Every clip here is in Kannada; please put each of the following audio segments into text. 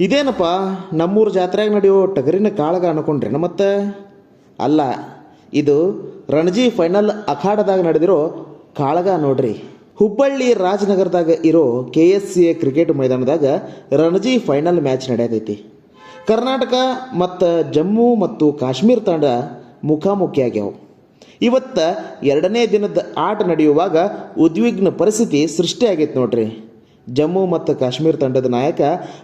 ಇದೇನಪ್ಪ ನಮ್ಮೂರು ಜಾತ್ರೆಯಾಗ ನಡೆಯೋ ಟಗರಿನ ಕಾಳಗ ಅನ್ಕೊಂಡ್ರೇನ ಮತ್ತೆ? ಅಲ್ಲ, ಇದು ರಣಜಿ ಫೈನಲ್ ಅಖಾಡದಾಗ ನಡೆದಿರೋ ಕಾಳಗ ನೋಡ್ರಿ. ಹುಬ್ಬಳ್ಳಿ ರಾಜನಗರದಾಗ ಇರೋ KSCA ಕ್ರಿಕೆಟ್ ಮೈದಾನದಾಗ ರಣಜಿ ಫೈನಲ್ ಮ್ಯಾಚ್ ನಡೆಯತೈತಿ. ಕರ್ನಾಟಕ ಮತ್ತು ಜಮ್ಮು ಮತ್ತು ಕಾಶ್ಮೀರ ತಂಡ ಮುಖಾಮುಖಿಯಾಗ್ಯಾವ. ಇವತ್ತು ಎರಡನೇ ದಿನದ ಆಟ ನಡೆಯುವಾಗ ಉದ್ವಿಗ್ನ ಪರಿಸ್ಥಿತಿ ಸೃಷ್ಟಿಯಾಗೈತೆ ನೋಡ್ರಿ. ಜಮ್ಮು ಮತ್ತು ಕಾಶ್ಮೀರ ತಂಡದ ನಾಯಕ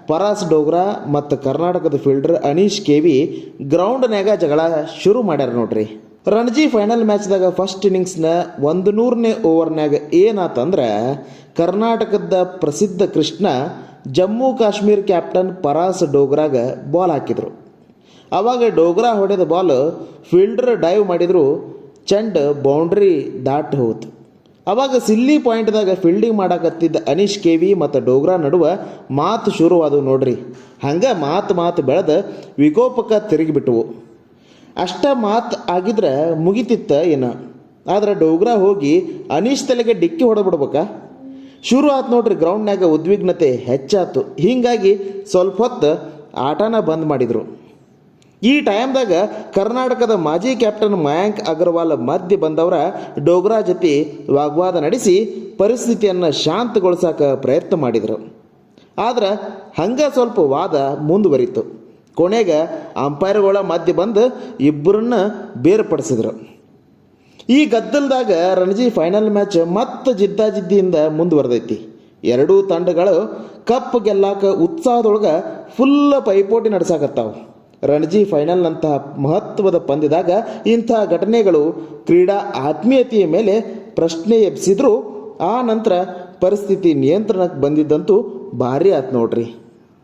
ಪರಾಸ್ ಡೋಗ್ರಾ ಮತ್ತು ಕರ್ನಾಟಕದ ಫೀಲ್ಡರ್ ಅನೀಶ್ KV ಗ್ರೌಂಡ್ನ್ಯಾಗ ಜಗಳ ಶುರು ಮಾಡ್ಯಾರ ನೋಡ್ರಿ. ರಣಜಿ ಫೈನಲ್ ಮ್ಯಾಚ್ದಾಗ ಫಸ್ಟ್ ಇನ್ನಿಂಗ್ಸ್ನ 100ನೇ ಓವರ್ನ್ಯಾಗ ಏನಾತಂದ್ರೆ, ಕರ್ನಾಟಕದ ಪ್ರಸಿದ್ಧ ಕೃಷ್ಣ ಜಮ್ಮು ಕಾಶ್ಮೀರ ಕ್ಯಾಪ್ಟನ್ ಪರಾಸ್ ಡೋಗ್ರಾಗ ಬಾಲ್ ಹಾಕಿದರು. ಆವಾಗ ಡೋಗ್ರಾ ಹೊಡೆದ ಬಾಲ್ ಫೀಲ್ಡರ್ ಡೈವ್ ಮಾಡಿದ್ರು, ಚೆಂಡು ಬೌಂಡ್ರಿ ದಾಟಿ ಹೋಯ್ತು. ಅವಾಗ ಸಿಲ್ಲಿ ಪಾಯಿಂಟ್ದಾಗ ಫೀಲ್ಡಿಂಗ್ ಮಾಡಕತ್ತಿದ್ದ ಅನೀಶ್ KV ಮತ್ತು ಡೋಗ್ರಾ ನಡುವೆ ಮಾತು ಶುರುವಾದವು ನೋಡ್ರಿ. ಹಂಗೆ ಮಾತು ಬೆಳೆದು ವಿಕೋಪಕ್ಕೆ ತಿರುಗಿಬಿಟ್ಟವು. ಅಷ್ಟ ಮಾತು ಆಗಿದ್ರೆ ಮುಗಿತಿತ್ತ ಏನು, ಆದ್ರೆ ಡೋಗ್ರಾ ಹೋಗಿ ಅನೀಶ್ ತಲೆಗೆ ಡಿಕ್ಕಿ ಹೊಡೆದ್ಬಿಡ್ಬೇಕಾ? ಶುರು ಆಯ್ತು ನೋಡ್ರಿ. ಗ್ರೌಂಡ್ನಾಗ ಉದ್ವಿಗ್ನತೆ ಹೆಚ್ಚಾತು. ಹೀಗಾಗಿ ಸ್ವಲ್ಪ ಹೊತ್ತು ಆಟನ ಬಂದ್ ಮಾಡಿದರು. ಈ ಟೈಮ್ದಾಗ ಕರ್ನಾಟಕದ ಮಾಜಿ ಕ್ಯಾಪ್ಟನ್ ಮಯಾಂಕ್ ಅಗರ್ವಾಲ್ ಮಧ್ಯೆ ಬಂದವರ ಡೋಗ್ರಾ ಜೊತೆ ವಾಗ್ವಾದ ನಡೆಸಿ ಪರಿಸ್ಥಿತಿಯನ್ನು ಶಾಂತಗೊಳಿಸಕ ಪ್ರಯತ್ನ ಮಾಡಿದರು. ಆದ್ರೆ ಹಂಗೆ ಸ್ವಲ್ಪ ವಾದ ಮುಂದುವರಿತು. ಕೊನೆಗೆ ಅಂಪೈರ್ಗಳ ಮಧ್ಯೆ ಬಂದು ಇಬ್ಬರನ್ನ ಬೇರ್ಪಡಿಸಿದ್ರು. ಈ ಗದ್ದಲದಾಗ ರಣಜಿ ಫೈನಲ್ ಮ್ಯಾಚ್ ಮತ್ತೆ ಜಿದ್ದಾಜಿದ್ದಿಯಿಂದ ಮುಂದುವರೆದೈತಿ. ಎರಡೂ ತಂಡಗಳು ಕಪ್ ಗೆಲ್ಲಾಕ ಉತ್ಸಾಹದೊಳಗೆ ಫುಲ್ ಪೈಪೋಟಿ ನಡೆಸಾಕತ್ತಾವ. ರಣಜಿ ಫೈನಲ್ನಂತಹ ಮಹತ್ವದ ಪಂದ್ಯದಾಗ ಇಂಥ ಘಟನೆಗಳು ಕ್ರೀಡಾ ಆತ್ಮೀಯತೆಯ ಮೇಲೆ ಪ್ರಶ್ನೆ ಎಬ್ಬಿಸಿದ್ರು. ಆ ನಂತರ ಪರಿಸ್ಥಿತಿ ನಿಯಂತ್ರಣಕ್ಕೆ ಬಂದಿದ್ದಂತೂ ಭಾರಿ ಆಯ್ತು ನೋಡ್ರಿ.